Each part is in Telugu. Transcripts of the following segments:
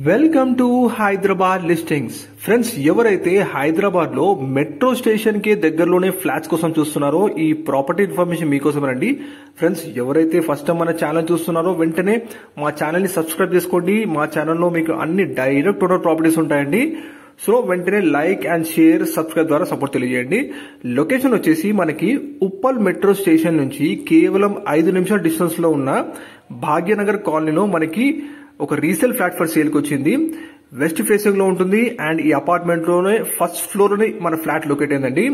Welcome to Hyderabad listings. Friends, ఎవరైతే హైదరాబాద్ లో మెట్రో స్టేషన్ కి దగ్గరలోనే ఫ్లాట్స్ కోసం చూస్తున్నారో ఈ ప్రాపర్టీ ఇన్ఫర్మేషన్ మీకోసమేనండి. ఫ్రెండ్స్, ఎవరైతే ఫస్ట్ టైం మన ఛానల్ చూస్తున్నారో వెంటనే మా ఛానల్ ని సబ్స్క్రైబ్ చేసుకోండి. మా ఛానల్లో మీకు అన్ని డైరెక్ట్ ఓనర్ ప్రాపర్టీస్ ఉంటాయండి. సో వెంటనే లైక్ అండ్ షేర్, సబ్స్క్రైబ్ ద్వారా సపోర్ట్ తెలియజేయండి. లొకేషన్ వచ్చేసి మనకి ఉప్పల్ మెట్రో స్టేషన్ నుంచి కేవలం 5 నిమిషాల డిస్టెన్స్ లో ఉన్న భాగ్యనగర్ కాలనీలో మనకి ఒక రీసేల్ ఫ్లాట్ ఫర్ సేల్ కి వచ్చింది. వెస్ట్ ఫేసింగ్ లో ఉంటుంది అండ్ ఈ అపార్ట్మెంట్ లోనే ఫస్ట్ ఫ్లోర్ లోనే మన ఫ్లాట్ లొకేట్ అయిందండి.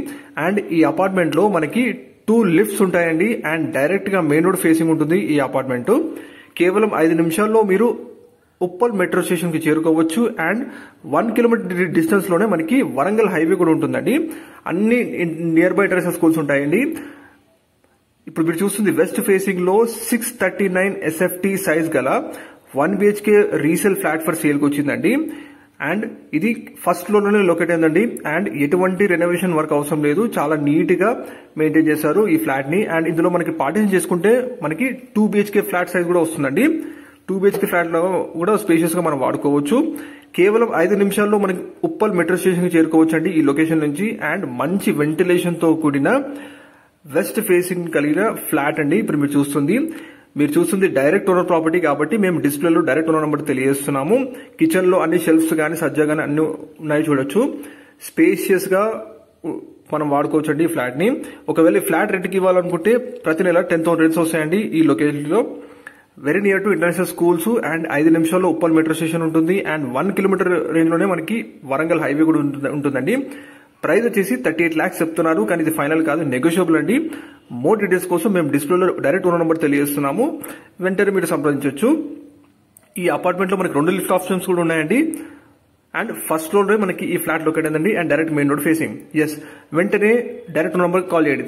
అండ్ ఈ అపార్ట్మెంట్ లో మనకి 2 లిఫ్ట్స్ ఉంటాయండి అండ్ డైరెక్ట్ గా మెయిన్ రోడ్ ఫేసింగ్ ఉంటుంది ఈ అపార్ట్మెంట్. కేవలం 5 నిమిషాల్లో మీరు ఉప్పల్ మెట్రో స్టేషన్ కి చేరుకోవచ్చు అండ్ 1 కిలోమీటర్ డిస్టెన్స్ లోనే మనకి వరంగల్ హైవే కూడా ఉంటుందండి. అన్ని నియర్ బై టెరెస్ స్కూల్స్ ఉంటాయండి. ఇప్పుడు మీరు చూస్తుంది వెస్ట్ ఫేసింగ్ లో 639 SFT సైజ్ గల 1 BHK resale flat for sale కి వచ్చిందండి. అండ్ ఇది ఫస్ట్ ఫ్లోర్ లోనే లొకేట్ అయిందండి. అండ్ ఎటువంటి రెనోవేషన్ వర్క్ అవసరం లేదు, చాలా నీట్ గా మెయింటైన్ చేశారు ఈ ఫ్లాట్ ని. అండ్ ఇందులో మనకి పార్టీషన్ చేసుకుంటే మనకి 2 BHK ఫ్లాట్ సైజ్ కూడా వస్తుందండి. 2 BHK ఫ్లాట్ లో కూడా స్పేషియస్ గా మనం వాడుకోవచ్చు. కేవలం 5 నిమిషాల్లో మనకి ఉప్పల్ మెట్రో స్టేషన్ కి చేరుకోవచ్చు అండి ఈ లొకేషన్ నుంచి. అండ్ మంచి వెంటిలేషన్ తో కూడిన వెస్ట్ ఫేసింగ్ కలిగిన ఫ్లాట్ అండి. ఇప్పుడు మీరు చూస్తుంది డైరెక్ట్ ఓనర్ ప్రాపర్టీ కాబట్టి మేము డిస్ప్లేలో డైరెక్ట్ ఓనర్ నెంబర్ తెలియజేస్తున్నాము. కిచెన్ లో అన్ని షెల్ఫ్స్ గానీ సజ్జా గానీ అన్ని ఉన్నాయి చూడొచ్చు. స్పేషియస్ గా మనం వాడుకోవచ్చు అండి ఈ ఫ్లాట్ ని. ఒకవేళ ఈ ఫ్లాట్ రెంట్కి ఇవ్వాలనుకుంటే ప్రతి నెల 10,000 రెంట్స్ వస్తాయండి ఈ లొకేషన్ లో. Very near to international schools and 5 నిమిషాల్లో ఉప్పల్ మెట్రో స్టేషన్ ఉంటుంది. అండ్ 1 కిలోమీటర్ రేంజ్ లోనే మనకి వరంగల్ హైవే కూడా ఉంటుందండి. ప్రైస్ వచ్చేసి 38 lakhs చెప్తున్నారు, కానీ ఇది ఫైనల్ కాదు, నెగోషియబుల్ అండి. మోర్ డీటెయిల్స్ కోసం మేము డిస్ప్లేలో డైరెక్ట్ ఓనర్ నెంబర్ తెలియజేస్తున్నాము, వెంటనే మీరు సంప్రదించవచ్చు. ఈ అపార్ట్మెంట్ లో మనకి 2 లిఫ్ట్ ఆప్షన్స్ కూడా ఉన్నాయండి. అండ్ ఫస్ట్ ఫ్లోర్ లో మనకి ఈ ఫ్లాట్ లొకేట్ అయిందండి and direct main road facing. వెంటనే డైరెక్ట్ ఓనర్ నెంబర్ కాల్ చేయండి.